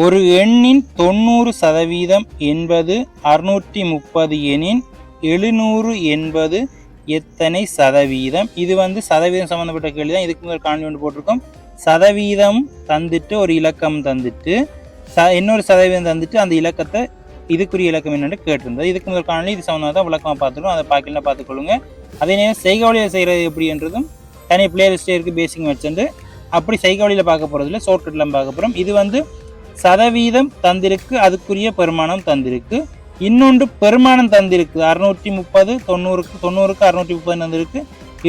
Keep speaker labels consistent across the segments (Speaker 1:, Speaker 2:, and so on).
Speaker 1: ஒரு எண்ணின் 90% என்பது 630 எனின் 700 என்பது எத்தனை சதவீதம்? இது சதவீதம் சம்மந்தப்பட்ட கேள்வி தான். இதுக்கு முதல் காணொளி ஒன்று போட்டிருக்கோம். சதவீதம் தந்துட்டு ஒரு இலக்கம் தந்துட்டு இன்னொரு சதவீதம் தந்துட்டு அந்த இலக்கத்தை இதுக்குரிய இலக்கம் என்னென்னு கேட்டிருந்தது. இதுக்கு முதல் காணொளி இது சம்மந்தமாக தான் விளக்கமாக பார்த்துருக்கோம். அதை பார்க்கலாம் பார்த்துக்கொள்ளுங்க. அதே நேரம் செய்கவழியில் செய்கிறது எப்படின்றதும் தனி பிளேலிஸ்டே இருக்குது. பேசிக் வச்சுட்டு அப்படி செய்கவழியில் பார்க்க போகிறதில்ல, ஷார்ட்கட்லாம் பார்க்க போகிறோம். இது சதவீதம் தந்திருக்கு, அதுக்குரிய பெருமானம் தந்திருக்கு. இன்னொன்று பெருமானம் தந்திருக்கு 630 90க்கு 630 தந்திருக்கு.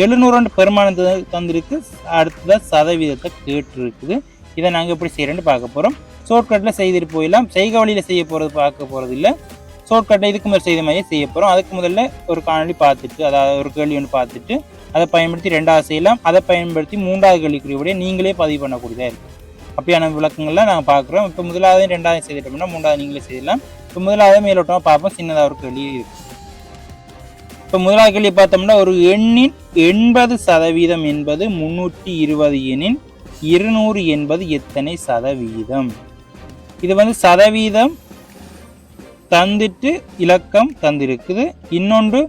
Speaker 1: 700 பெருமானம் தந்திருக்கு. அடுத்ததாக சதவீதத்தை கேட்டுருக்குது. இதை நாங்கள் எப்படி செய்கிறேன்னு பார்க்க போகிறோம். ஷார்ட்கட்டில் செய்துட்டு போயிடலாம். செய்கவழியில் செய்ய போகிறது பார்க்க போகிறது இல்லை. ஷார்ட்கட்டில் இதுக்கு முதல் செய்த மாதிரியே செய்ய போகிறோம். அதுக்கு முதல்ல ஒரு காணொலி பார்த்துட்டு, அதாவது ஒரு கேள்வி ஒன்று பார்த்துட்டு அதை பயன்படுத்தி 2வது செய்யலாம். அதை பயன்படுத்தி 3வது கேள்விக்குரிய நீங்களே பதிவு பண்ணக்கூடியதாக இருக்குது. அப்படியான விளக்கங்கள்லாம் நாங்கள் பார்க்குறோம். இப்போ முதலாவது 2வது செய்துட்டோம்னா 3வது நீங்களே செய்யலாம். இப்போ முதலாவது மேலோட்டமாக பார்ப்போம். சின்னதாக ஒரு கேள்வி இருக்குது. இப்போ முதலாவது கேள்வி பார்த்தோம்னா, ஒரு எண்ணின் 80% என்பது 320 எனின் 200 என்பது எத்தனை சதவீதம்? இது சதவீதம் தந்துட்டு இலக்கம் தந்திருக்குது. இன்னொன்று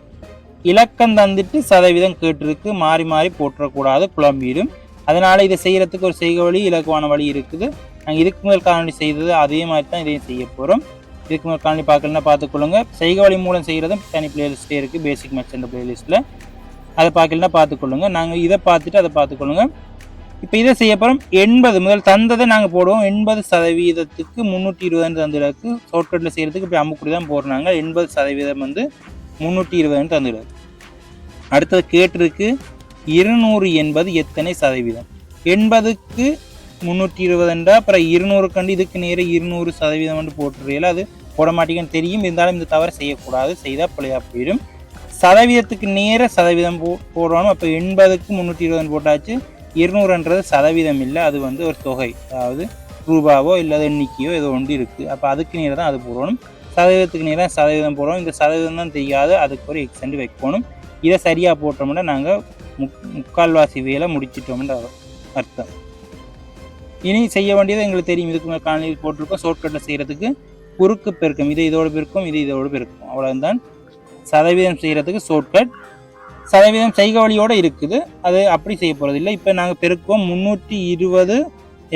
Speaker 1: இலக்கம் தந்துட்டு சதவீதம் கேட்டிருக்கு. மாறி மாறி போட்டுறக்கூடாது, குழம்பிடும். அதனால் இதை செய்கிறதுக்கு ஒரு செய்கவழி இலக்குவான வழி இருக்குது. நாங்கள் இதுக்கு முதல் காணொலி செய்தது அதே மாதிரி தான் இதையும் செய்ய போகிறோம். இதுக்கு முதல் காணொலி பார்க்கலன்னா பார்த்துக்கொள்ளுங்க. செய்கவழி மூலம் செய்கிறதும் தனி பிளேலிஸ்ட்டே இருக்குது. பேசிக் மேத்ஸ் என்ற பிளேலிஸ்ட்டில் அதை பார்க்கலன்னா பார்த்துக்கொள்ளுங்க. நாங்கள் இதை பார்த்துட்டு அதை பார்த்துக்கொள்ளுங்க. இப்போ இதை செய்ய போகிறோம். 80 முதல் தந்ததை நாங்கள் போடுவோம். 80%க்கு 320 தந்துடுக்கு. ஷார்ட்கட்டில் செய்கிறதுக்கு இப்படி அம்புக்குடி தான் போடுறாங்க. 80% 320 தந்துடுது. அடுத்தது கேட்டிருக்கு 200 என்பது எத்தனை சதவீதம்? 80க்கு 320 அப்புறம் 200 கண்டு இதுக்கு நேர 200% போட்டுறீங்களா? அது போட மாட்டேங்கன்னு தெரியும். இருந்தாலும் இந்த தவறை செய்யக்கூடாது. செய்தால் பிள்ளையா போயிடும். சதவீதத்துக்கு நேர சதவீதம் போடணும். அப்போ 80க்கு 320 போட்டாச்சு. 200ன்றது சதவீதம் இல்லை, அது ஒரு தொகை, அதாவது ரூபாவோ இல்லாத எண்ணிக்கையோ ஏதோ ஒன்று இருக்குது. அப்போ அதுக்கு நேரம் தான் அது போடணும். சதவீதத்துக்கு நேரம் சதவீதம் போடணும். இந்த சதவீதம் தான் தெரியாது, அதுக்கு ஒரு எக்ஸ்டெண்ட் வைக்கணும். இதை சரியாக போட்டோம்னா நாங்கள் முக்கால்வாசி வேலை முடிச்சிட்டோம்ன்ற அர்த்தம். இனி செய்ய வேண்டியது எங்களுக்கு தெரியும். இதுக்கு மேலே காணொலியில் போட்டிருக்கோம். ஷார்ட்கட்டில் செய்கிறதுக்கு குறுக்கு பெருக்கம், இது இதோடு பெருக்கும், இது இதோடு பெருக்கும். அவ்வளோதான் சதவீதம் செய்கிறதுக்கு ஷார்ட்கட். சதவீதம் செய்கவழியோடு இருக்குது. அது அப்படி செய்ய போகிறது இல்லை. இப்போ நாங்கள் பெருக்குவோம். 320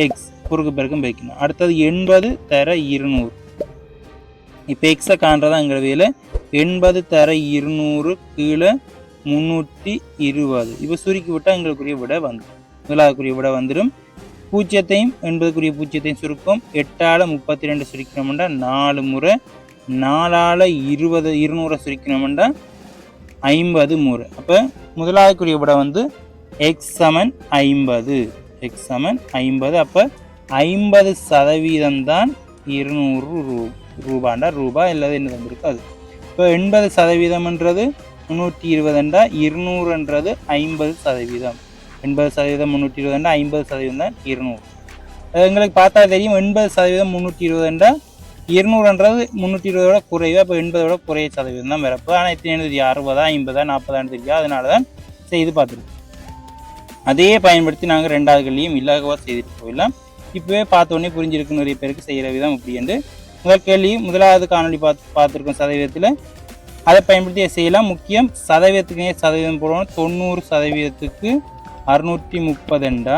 Speaker 1: எக்ஸ் குறுக்கு பெருக்கம் பெருக்கணும். அடுத்தது 80 தர 200. இப்போ எக்ஸை காண்றதா எங்கள் வேலை. 80 தர 200 கீழே 320. இப்போ சுருக்கி விட்டால் எங்களுக்குரிய விட வந்துடும். முதலாவதுக்குரிய விட வந்துடும். 0 80க்குரிய 0 சுருக்கம். 8ஆல் 32 சுருக்கணும்டா 4 முறை. 4ஆல் 200 சுருக்கணும்டா 50 முறை. அப்போ முதலாவதுக்குரிய விட எக்ஸ் சமன் 50. எக்ஸ் சமன் 50. அப்போ 50% தான் 200 ரூபாண்டா. ரூபாய் இல்லாத என்ன வந்திருக்கு அது. இப்போ 80%ன்றது 320 200ன்றது 50%. 80% 320 50% தான் 200. எங்களுக்கு பார்த்தா தெரியும். 80% 320 200ன்றது 320 குறைவு. அப்போ 80 குறைய சதவீதம் தான் வரப்பு. ஆனால் எத்தனை 60 50 40 தெரியாது. அதனால தான் செய்து பார்த்துருக்கோம். அதே பயன்படுத்தி நாங்கள் 2வது கேள்வியும் இலகுவாக செய்துட்டு போயிடலாம். இப்போவே பார்த்தோன்னே புரிஞ்சிருக்கு நிறைய பேருக்கு செய்கிற விதம் அப்படி என்று. முதல் கேள்வி முதலாவது காணொலி பார்த்துருக்கோம் சதவீதத்தில். அதை பயன்படுத்தி செய்யலாம். முக்கியம் சதவீதத்துக்கு சதவீதம் போடணும். 90%க்கு 630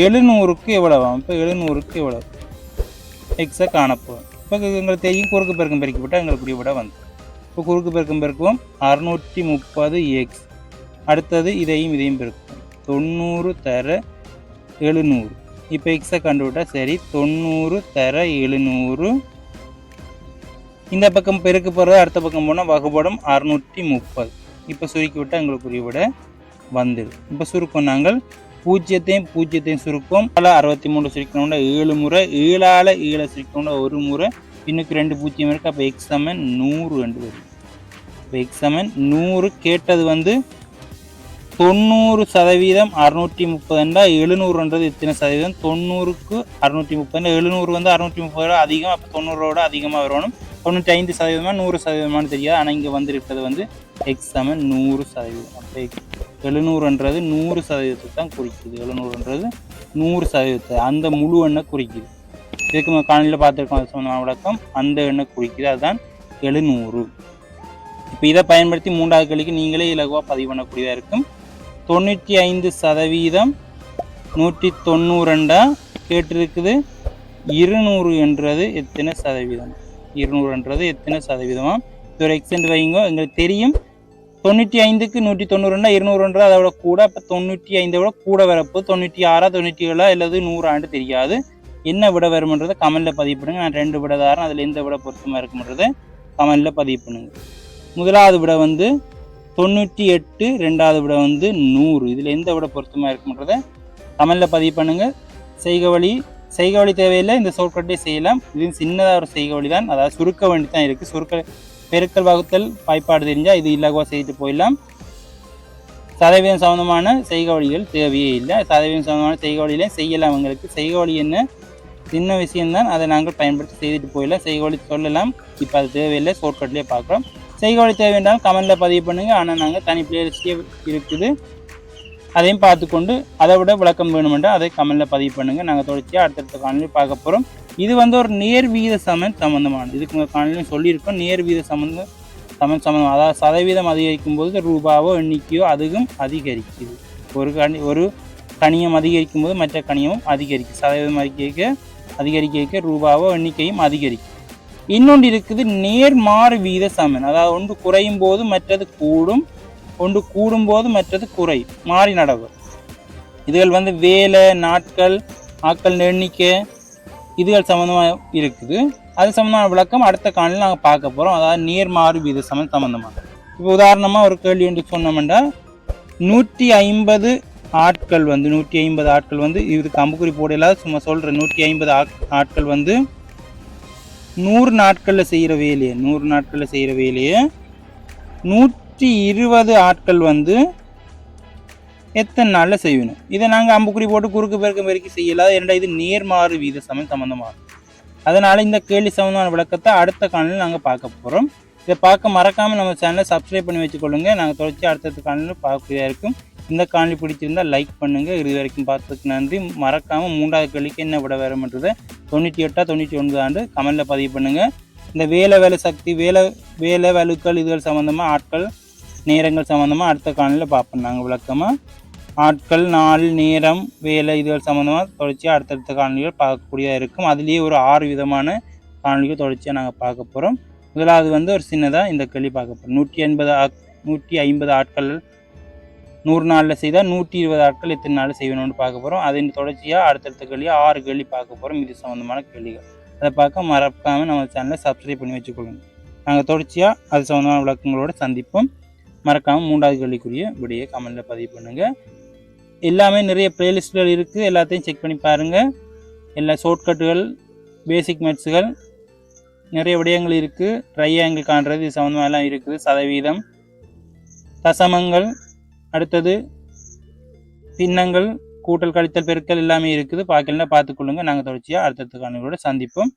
Speaker 1: 700க்கு எவ்வளவாகும்? இப்போ 700க்கு எவ்வளவு எக்ஸை காணப்போம். இப்போ எங்களுக்கு தெரியும் குறுக்கு பெருக்கம் பெருக்கிவிட்டால் எங்களுக்குரிய விட இப்போ குறுக்கு பெருக்கம் பெருக்குவோம். 630 எக்ஸ். அடுத்தது இதையும் பெருக்குவோம். 90 தர 700. இப்போ எக்ஸை கண்டுவிட்டால் சரி. 90 தர 700. இந்த பக்கம் பெருக்கு போகிறது, அடுத்த பக்கம் போனால் வகுப்படும் 630. இப்போ சுருக்கி விட்டால் எங்களுக்குரிய விட வந்துடும். இப்போ சுருக்கம் நாங்கள் 0 சுருக்கம். 63 சுருக்கணும்னா 7 முறை. 7ஆல் 7 சுருக்கணும்னா 1 முறை. இன்னுக்கு 2 0 இருக்குது. அப்போ எக்ஸ் சமன் 100 என்று வரும். இப்போ எக்ஸ் சமன் 100. கேட்டது 90% 630 700ன்றது எத்தனை சதவீதம்? 90க்கு 630. 700 630 அதிகம். அப்போ 90ஓட அதிகமாக வரணும். 95% 100% தெரியாது. ஆனால் இங்கே இருக்கிறது எக்ஸ் சமன் 100%. அப்போ 700ன்றது 100% தான் குறிக்குது. 700ன்றது 100% அந்த முழு எண்ணை குறிக்குது. இதுக்கு காலையில் பார்த்துருக்கோம் அது சம்பந்தமான விளக்கம். அந்த எண்ணை குறிக்குது, அதுதான் 700. இப்போ இதை பயன்படுத்தி 3வது கேள்விக்கு நீங்களே இலகுவாக பதிவு பண்ணக்கூடியதாக இருக்கும். 95% 192 கேட்டிருக்குது. 200 என்றது எத்தனை சதவீதம்? 200 என்றது எத்தனை சதவீதமா? இது ஒரு எக்ஸ்டெண்ட் வைங்க. எங்களுக்கு தெரியும் 95க்கு 192 200 அதை விட கூட. அப்போ 95 விட கூட வரப்போ 96 97 அல்லது 100 தெரியாது. என்ன விட வரும்ன்றதை கமெண்டில் பதிவு பண்ணுங்க. நான் 2 விட தாரேன், அதில் எந்த விட பொருத்தமாக இருக்குன்றதை கமெண்டில் பதிவு பண்ணுங்க. முதலாவது விட வந்து 98, 2வது விட வந்து 100. இதில் எந்த விட பொருத்தமாக இருக்குன்றதை கமெண்டில் பதிவு பண்ணுங்க. செய்க வழி தேவையில்லை, இந்த ஷார்ட்கட்டே செய்யலாம். இது சின்னதாக ஒரு செய்க வழி தான், அதாவது சுருக்க வேண்டி தான் இருக்குது. சுருக்க பெருக்கல் வகுத்தல் வாய்ப்பாடு தெரிஞ்சால் இது இலகுவாக செய்துட்டு போயிடலாம். சதவீதம் சம்பந்தமான செய்க வழிகள் தேவையே இல்லை. சதவீதம் சம்பந்தமான செய்க வழியிலே செய்யலாம். உங்களுக்கு செய்க வழி என்ன சின்ன விஷயம்தான், அதை நாங்கள் பயன்படுத்தி செய்துட்டு போயிடலாம். செய்க வழி சொல்லலாம், இப்போ அது தேவையில்லை, ஷார்ட்கட்லேயே பார்க்குறோம். செய்க வழி தேவை என்றால் கமெண்டில் பதிவு பண்ணுங்கள். ஆனால் நாங்கள் தனி பிளேலிஸ்டே இருக்குது, அதையும் பார்த்துக்கொண்டு அதை விட விளக்கம் வேணுமென்றால் அதை கமெண்டில் பதிவு பண்ணுங்கள். நாங்கள் தொடர்ச்சியாக அடுத்தடுத்த காணொலி பார்க்க போகிறோம். இது வந்து ஒரு நேர் வீத சம்பந்தமானது. இதுக்கு உங்கள் காணொலியும் சொல்லியிருக்கோம். நேர் வீத சம்பந்தம், அதாவது சதவீதம் அதிகரிக்கும் போது ரூபாவோ எண்ணிக்கையோ அதுவும் அதிகரிக்குது. ஒரு கணியம் அதிகரிக்கும் போது மற்ற கணியமும் அதிகரிக்கும். சதவீதம் அதிகரிக்க ரூபாவோ எண்ணிக்கையும் அதிகரிக்கும். இன்னொன்று இருக்குது நேர்மாறு வீத சமன். அதாவது ஒன்று குறையும் போது மற்றது கூடும், ஒன்று கூடும் போது மற்றது குறை, மாறி நடவு. இதுகள் வந்து வேலை, நாட்கள், ஆட்கள் எண்ணிக்கை, இதுகள் சம்மந்தமாக இருக்குது. அது சம்மந்தமான விளக்கம் அடுத்த காணொலியில் நாங்கள் பார்க்க போகிறோம். அதாவது நேர்மாறு வீத சமன் சம்மந்தமாக. இப்போ உதாரணமாக ஒரு கேள்வி ஒன்று சொன்னோம்னா 150 ஆட்கள் வந்து 150 ஆட்கள் வந்து இதுக்கு அம்புக்குறி போடலாத சும்மா சொல்கிறேன். 150 ஆட்கள் வந்து 100 நாட்களில் செய்கிற வேலையை 120 ஆட்கள் வந்து எத்தனை நாளில் செய்யணும்? இதை நாங்கள் அம்புக்குறி போட்டு குறுக்கு பெருக்கி செய்யலாம். இரண்டாவது இது நேர்மாறு வீத சமன் சம்மந்தமாகும். அதனால் இந்த கேள்வி சம்மந்தமான விளக்கத்தை அடுத்த காணொலியில் நாங்கள் பார்க்க போகிறோம். இதை பார்க்க மறக்காமல் நம்ம சேனலை சப்ஸ்கிரைப் பண்ணி வச்சுக்கொள்ளுங்க. நாங்கள் தொடர்ச்சி அடுத்த காணொலியில் பார்க்கக்கூடியதாக இருக்கும். இந்த காணொலி பிடிச்சிருந்தால் லைக் பண்ணுங்கள். இது வரைக்கும் பார்த்ததுக்கு நன்றி. மறக்காமல் 3வது கேள்விக்கு என்ன விட வரும்ன்றதை 98 99 கமெண்டில் பதிவு பண்ணுங்கள். இந்த வேலை சக்தி, வேலை வலுக்கள், இதுகள் சம்மந்தமாக ஆட்கள் நேரங்கள் சம்மந்தமாக அடுத்த காணொலியில் பார்ப்போம். நாங்கள் விளக்கமாக ஆட்கள், நாள், நேரம், வேலை, இதுகள் சம்மந்தமாக தொடர்ச்சியாக அடுத்தடுத்த காணொலிகள் பார்க்கக்கூடியதாக இருக்கும். அதுலேயே ஒரு 6 விதமான காணொலிகள் தொடர்ச்சியாக நாங்கள் பார்க்க போகிறோம். முதலாவது வந்து ஒரு சின்னதாக இந்த கேள்வி பார்க்க போகிறோம். 150 ஆட்கள் 100 நாளில் செய்தால் 120 ஆட்கள் எத்தனை நாளில் செய்யணும்னு பார்க்க போகிறோம். அதன் தொடர்ச்சியாக அடுத்தடுத்த கேள்வியாக 6 கேள்வி பார்க்க போகிறோம். இது சம்மந்தமான கேள்விகள். அதை பார்க்க மறக்காமல் நம்ம சேனலை சப்ஸ்கிரைப் பண்ணி வச்சுக்கொள்ளுங்க. நாங்கள் தொடர்ச்சியாக அது சம்மந்தமான விளக்கங்களோடு சந்திப்போம். மறக்காமல் 3வது கேள்விக்குரிய விடையை கமெண்டில் பதிவு பண்ணுங்கள். எல்லாமே நிறைய பிளேலிஸ்ட்கள் இருக்குது, எல்லாத்தையும் செக் பண்ணி பாருங்கள். எல்லா ஷார்ட்கட்டுகள், பேசிக் மேட்ஸுகள், நிறைய விடயங்கள் இருக்குது. ட்ரையாங்கிள் காண்றது இது சம்மந்தமாக எல்லாம் இருக்குது. சதவீதம், தசமங்கள், அடுத்தது பின்னங்கள், கூட்டல், கழித்தல், பெருக்கல் எல்லாமே இருக்குது. பார்க்கலாம், பார்த்துக்கொள்ளுங்க. நாங்கள் தொடர்ச்சியாக அடுத்தடுத்த காணொலியோட சந்திப்போம்.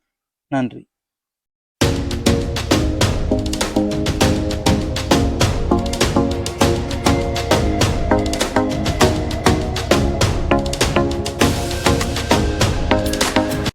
Speaker 1: நன்றி.